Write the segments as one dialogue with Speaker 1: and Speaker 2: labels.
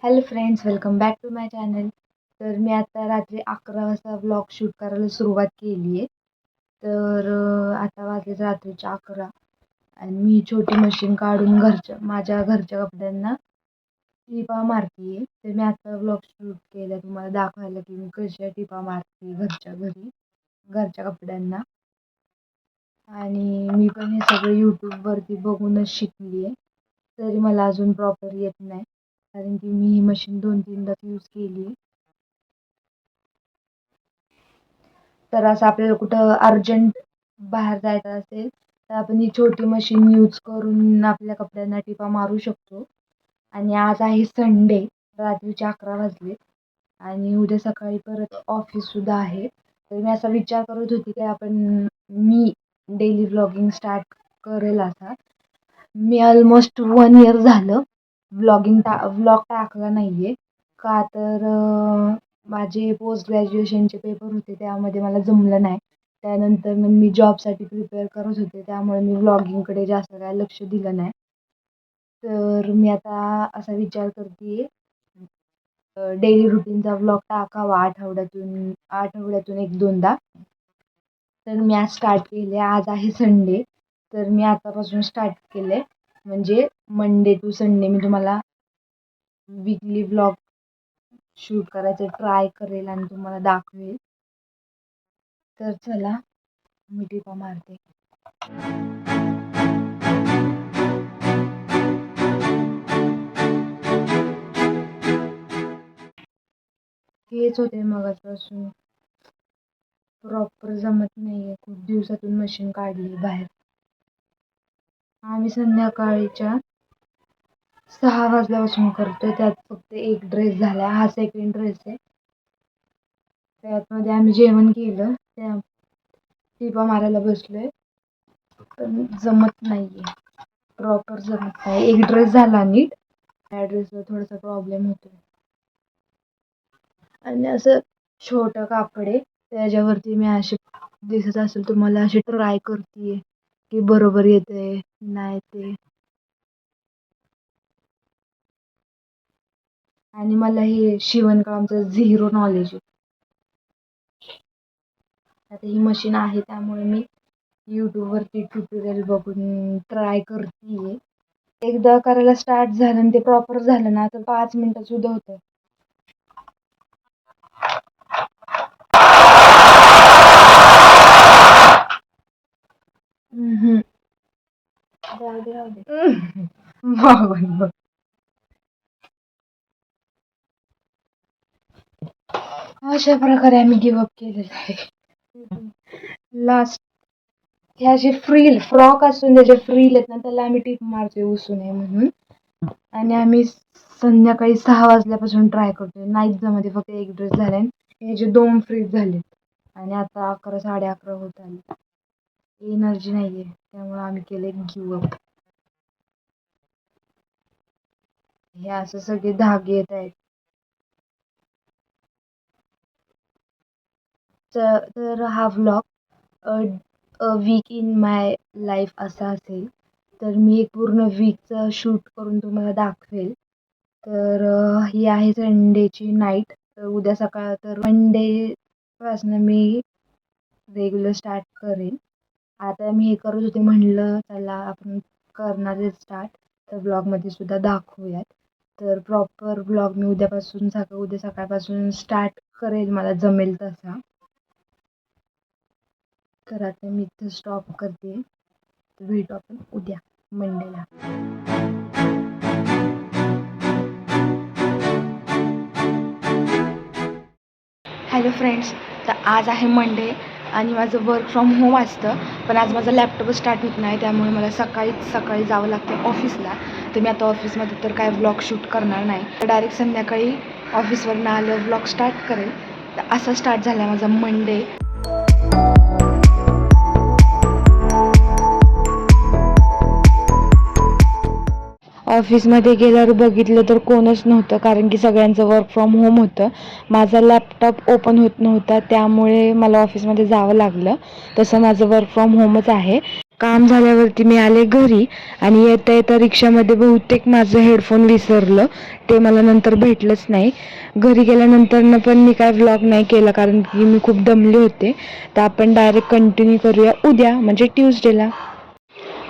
Speaker 1: Hello friends, welcome back to my channel. तर मी आता रात्री 11 वाजता व्लॉग शूट करायला सुरुवात केली आहे. तर आता वाजले रात्रीचे 11 आणि मी छोटी मशीन काढून माझ्या घरच्या कपड्यांना टिपा मारते आहे. तर मी आता व्लॉग शूट केला तुम्हाला दाखवायला की मी कशा टिपा मारते घरच्या घरी घरच्या कपड्यांना. आणि मी पण हे सगळं यूट्यूबवरती बघूनच शिकली आहे. तरी मला अजून प्रॉपर येत नाही, कारण की मी ही मशीन 2-3दा यूज केली. तर असं आपल्याला कुठं अर्जंट बाहेर जायचं असेल तर आपण ही छोटी मशीन यूज करून आपल्या कपड्यांना टिपा मारू शकतो. आणि आज आहे संडे, रात्रीचे 11 वाजले आणि उद्या सकाळी परत ऑफिससुद्धा आहे. तर मी असा विचार करत होती की मी डेली व्लॉगिंग स्टार्ट करेल असा. मी ऑलमोस्ट 1 इयर झालं व्लॉग टाकला नाही आहे. का तर माझे पोस्ट ग्रॅज्युएशनचे पेपर होते, त्यामध्ये मला जमलं नाही. त्यानंतर मी जॉबसाठी प्रिपेअर करत होते, त्यामुळे मी व्लॉगिंगकडे जास्त काय लक्ष दिलं नाही. तर मी आता असा विचार करते डेली रुटीनचा व्लॉग टाकावा आठवड्यातून 1-2दा. तर मी आज स्टार्ट केले. आज आहे संडे, तर मी आतापासून स्टार्ट केले. म्हणजे मंडे टू संडे मी तुम्हाला वीकली व्लॉग शूट करायचं ट्राय करेल आणि तुम्हाला दाखवेल. तर चला मी टिपा मारते. हेच होते मगाचपासून, प्रॉपर जमत नाहीये. खूप दिवसातून मशीन काढली बाहेर. आम्ही संध्याकाळीच्या 6 वाजल्यापासून करतोय. त्यात फक्त एक ड्रेस झाला, हा सेकंड ड्रेस आहे. त्यामध्ये आम्ही जेवण केलं, त्या टिपा मारायला बसलोय, पण जमत नाहीये, प्रॉपर जमत नाही. एक ड्रेस झाला नीट, त्या ड्रेसवर थोडासा प्रॉब्लेम होतोय. आणि असं छोटं कापड आहे, त्याच्यावरती मी असे दिसत असेल तुम्हाला अशी ट्राय करते की बरोबर येते नाही ते. आणि मला हे शिवणकामचं 0 नॉलेज आहे. आता ही मशीन आहे त्यामुळे मी यूट्यूबवरती ट्युटोरियल बघून ट्राय करते. एकदा करायला स्टार्ट झालं आणि ते प्रॉपर झालं ना तर 5 मिनिटात सुद्धा होतं. राहू दे. अशा प्रकारे आम्ही गिव्हअप केलेलं आहे. लास्ट ह्या जे फ्रॉक असून त्याचे फ्रील आहेत ना, त्याला आम्ही टीप मारतोय उसू नये म्हणून. आणि आम्ही संध्याकाळी 6 वाजल्यापासून ट्राय करतोय. नाहीच जमते, फक्त एक ड्रेस झालाय. हे जे 2 फ्रीज झाले आणि आता 11 साडे 11 होत आले. एनर्जी नाहीये, त्यामुळे आम्ही केले गिव्हअप. हे असं सगळे धागे येत आहेत. तर हा vlog week in my life असा असेल. तर मी एक पूर्ण वीकचं शूट करून तुम्हाला दाखवेल. तर ही आहे संडेची नाईट. तर उद्या सकाळ, तर मंडेपासून मी रेग्युलर स्टार्ट करेन. आता मी हे करत होते, म्हणलं चला आपण करणार आहे स्टार्ट, तर ब्लॉगमध्ये सुद्धा दाखवूयात. तर प्रॉपर ब्लॉग मी उद्या सकाळपासून स्टार्ट करेल, मला जमेल तसा. तर आता मी इथं स्टॉप करते. भेटू आपण उद्या मंडेला. हॅलो फ्रेंड्स, तर आज आहे मंडे आणि माझं वर्क फ्रॉम होम असतं. पण आज माझा लॅपटॉप स्टार्ट होत नाही, त्यामुळे मला सकाळी जावं लागतं ऑफिसला. तर मी आता ऑफिसमध्ये तर काय व्लॉग शूट करणार नाही, तर डायरेक्ट संध्याकाळी ऑफिसवरनं आलं व्लॉग स्टार्ट करेल. तर असा स्टार्ट झाला माझा मंडे. ऑफिसमध्ये गेल्यावर बघितलं तर कोणच नव्हतं, कारण की सगळ्यांचं वर्क फ्रॉम होम होतं. माझा लॅपटॉप ओपन होत नव्हता, त्यामुळे मला ऑफिसमध्ये जावं लागलं. तसं माझं वर्क फ्रॉम होमच आहे. काम झाल्यावरती मी आले घरी आणि येता येता रिक्षामध्ये बहुतेक माझं हेडफोन विसरलं, ते मला नंतर भेटलंच नाही. घरी गेल्यानंतर पण मी काय व्लॉग नाही केला कारण की मी खूप दमले होते. तर आपण डायरेक्ट कंटिन्यू करूया उद्या म्हणजे ट्यूसडेला.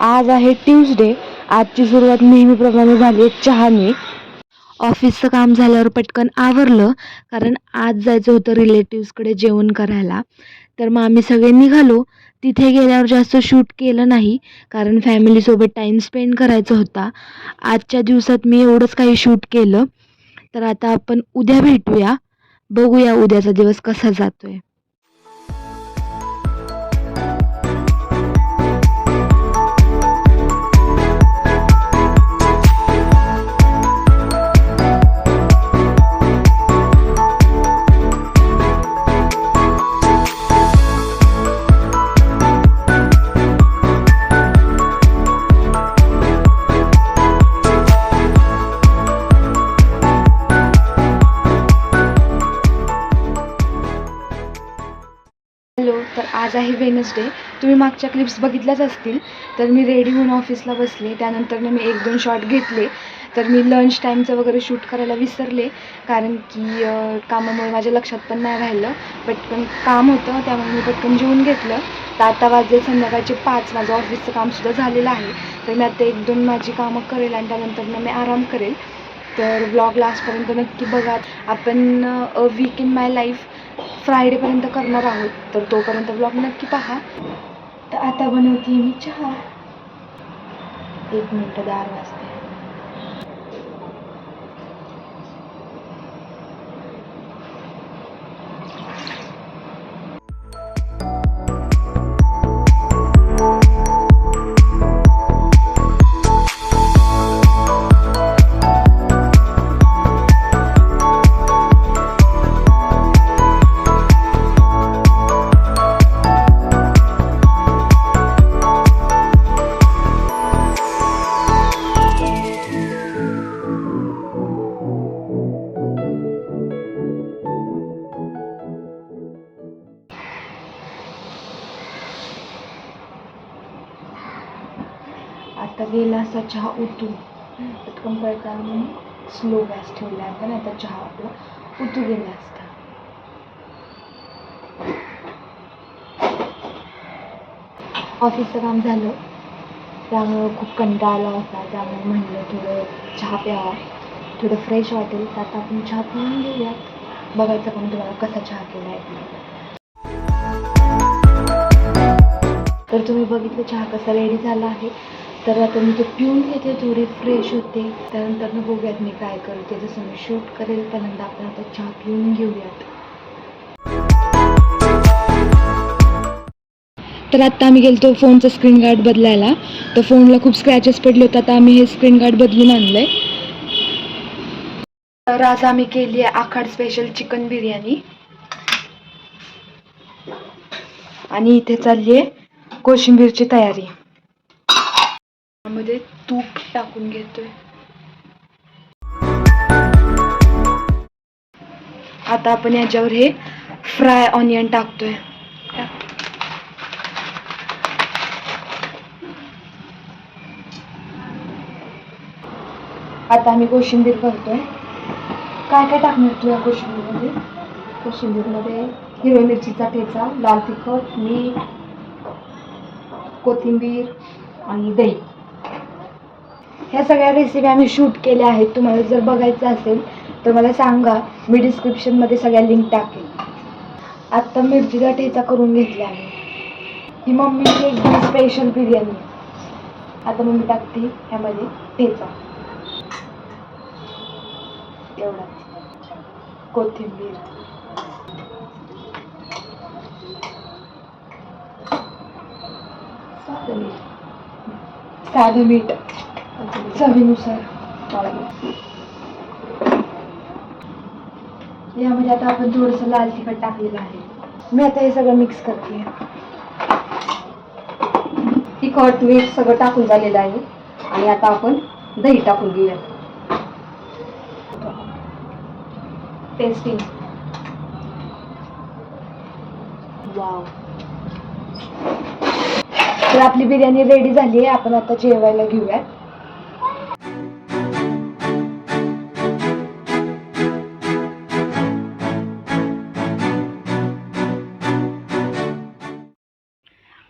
Speaker 1: आज आहे ट्यूसडे. आजची सुरुवात नेहमीप्रमाणे झाली आहे चहाने. ऑफिसचं काम झाल्यावर पटकन आवरलं कारण आज जायचं होतं रिलेटिव्सकडे जेवण करायला. तर मग आम्ही सगळे निघालो. तिथे गेल्यावर जास्त शूट केलं नाही कारण फॅमिलीसोबत टाईम स्पेंड करायचा होता. आजच्या दिवसात मी एवढंच काही शूट केलं. तर आता आपण उद्या भेटूया, बघूया उद्याचा दिवस कसा जातोय. हॅलो, तर आज आहे वेनसडे. तुम्ही मागच्या क्लिप्स बघितल्याच असतील. तर मी रेडी होऊन ऑफिसला बसले. त्यानंतर मी 1-2 शॉट घेतले. तर मी लंच टाईमचं वगैरे शूट करायला विसरले कारण की कामामुळे माझ्या लक्षात पण नाही राहिलं. पटकन काम होतं त्यामुळे मी पटकन जेवून घेतलं. तर आता वाजले संध्याकाळचे 5. माझं ऑफिसचं कामसुद्धा झालेलं आहे. तर मी आता 1-2 माझी कामं करेल आणि त्यानंतर मी आराम करेल. तर ब्लॉग लास्टपर्यंत नक्की बघा. आपण a week in my life फ्रायडेपर्यंत करणार आहोत. तर तोपर्यंत ब्लॉग नक्की पहा. तर आता बनवते मी चहा. 1 मिनिट, दार वाजते. आता गेला असा चहा उतू पटकन पळताना म्हणून स्लो गॅस ठेवला आहे. पण आता चहा आपला उतू गेला असता. ऑफिसचं काम झालं त्यामुळं खूप कंटाळा आला होता. त्यामुळे म्हणलं थोडं चहा प्यावा, थोडं फ्रेश वाटेल. तर आता आपण चहा पिऊन घेऊयात. बघायचं पण तुम्हाला कसा चहा केला आहे. तर तुम्ही बघितलं चहा कसा रेडी झाला आहे. तर आता मी तो पिऊन घेते, थोडी फ्रेश होते. त्यानंतर बघूयात मी काय करते. जसं मी शूट करेल त्यानंतर आपण आता चहा पिऊन घेऊयात. तर आत्ता आम्ही गेलो फोनचं स्क्रीन गार्ड बदलायला. तर फोनला खूप स्क्रॅचेस पडले होते. आता आम्ही हे स्क्रीन गार्ड बदलून आणलंय. तर आज आम्ही केली आहे आखाड स्पेशल चिकन बिर्याणी आणि इथे चालली आहे कोशिंबीरची तयारी. त्यामध्ये तूप टाकून घेतोय. आता आपण याच्यावर हे फ्राय ऑनियन टाकतोय. आता आम्ही कोशिंबीर करतोय. काय काय टाकणार तू या कोशिंबीरमध्ये? कोशिंबीरमध्ये हिरवी मिरचीचा ठेचा, लाल तिखट, मीठ, कोथिंबीर आणि दही. ह्या सगळ्या रेसिपी आम्ही शूट केल्या आहेत. तुम्हाला जर बघायचं असेल तर मला सांगा, मी डिस्क्रिप्शनमध्ये सगळ्या लिंक टाकेल. आत्ता मिरचीचा ठेचा करून घेतला आहे. ही मम्मीची एकदम स्पेशल बिर्याणी आहे. आता मम्मी टाकते ह्यामध्ये ठेचा, एवढाच, कोथिंबीर, साधं मीठ चवीनुसार. यामध्ये आता आपण थोडंसं लाल तिखट टाकलेलं आहे. मी आता हे सगळं मिक्स करते. तिखट मीठ सगळं टाकून झालेलं आहे आणि आता आपण दही टाकून घेऊया. टेस्टिंग. वाव. तर आपली बिर्याणी रेडी झाली आहे, आपण आता जेवायला घेऊयात.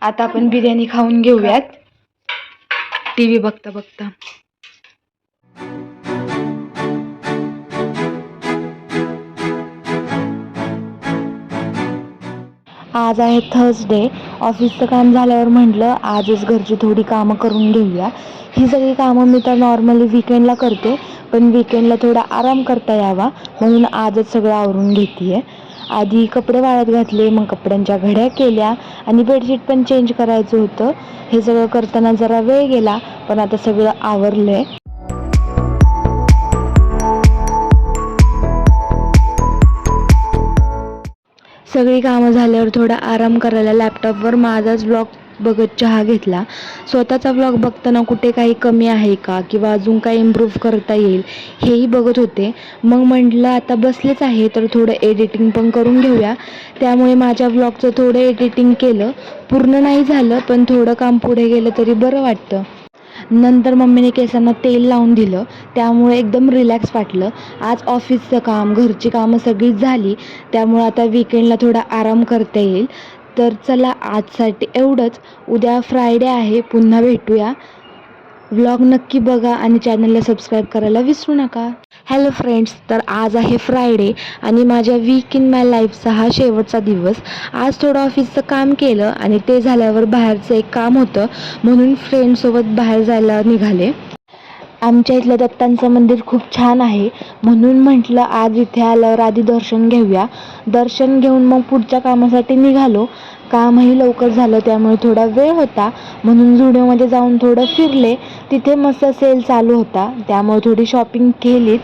Speaker 1: आता आपण बिर्याणी खाऊन घेऊयात टीव्ही बघता बघता. आज आहे थर्सडे. ऑफिसचं काम झाल्यावर म्हटलं आजच घरची थोडी कामं करून घेऊया. ही सगळी कामं मी तर नॉर्मली वीकेंडला करते, पण वीकेंडला थोडा आराम करता यावा म्हणून आजच सगळं आवरून घेते आहे. आधी कपडे वाळत घातले, मग कपड्यांच्या घड्या केल्या आणि बेडशीट पण चेंज करायचं होतं. हे सगळं करताना जरा वेळ गेला, पण आता सगळं आवरलं आहे. सगळी कामं झाल्यावर थोडा आराम करायला लॅपटॉपवर माझाच ब्लॉग बघत चहा घेतला. स्वतःचा ब्लॉग बघताना कुठे काही कमी आहे का किंवा अजून काही इम्प्रूव्ह करता येईल हेही बघत होते. मग म्हटलं आता बसलेच आहे तर थोडं एडिटिंग पण करून घेऊया. त्यामुळे माझ्या ब्लॉगचं थोडं एडिटिंग केलं. पूर्ण नाही झालं, पण थोडं काम पुढे गेलं तरी बरं वाटतं. नंतर मम्मीने केसांना तेल लावून दिलं, त्यामुळे एकदम रिलॅक्स वाटलं. आज ऑफिसचं काम, घरची कामं सगळीच झाली, त्यामुळे आता वीकेंडला थोडा आराम करता येईल. तर चला आजसाठी एवढंच. उद्या फ्रायडे आहे, पुन्हा भेटूया. व्लॉग नक्की बघा आणि चॅनलला सबस्क्राईब करायला विसरू नका. हॅलो फ्रेंड्स, तर आज आहे फ्रायडे आणि माझ्या वीक इन माय लाईफचा हा शेवटचा दिवस. आज थोडं ऑफिसचं काम केलं आणि ते झाल्यावर बाहेरचं एक काम होतं म्हणून फ्रेंडसोबत बाहेर जायला निघाले. आमच्या इथलं दत्तांचं मंदिर खूप छान आहे म्हणून म्हटलं आज इथे आल्यावर आधी दर्शन घेऊया. दर्शन घेऊन मग पुढच्या कामासाठी निघालो. कामही लवकर झालं, त्यामुळे थोडा वेळ होता म्हणून झुडिओमध्ये जाऊन थोडं फिरले. तिथे मस्त सेल चालू होता, त्यामुळे थोडी शॉपिंग केलीच.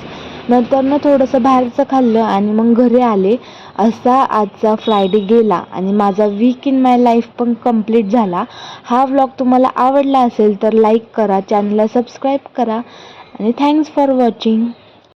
Speaker 1: नंतर थोडंसं बाहेरचं खाल्लं आणि मग घरी आले. असा आजचा फ्रायडे गेला आणि माझा वीक इन माय लाईफ पण कंप्लीट झाला. हा व्लॉग तुम्हाला आवडला असेल तर लाईक करा, चॅनलला सबस्क्राईब करा आणि थँक्स फॉर वॉचिंग.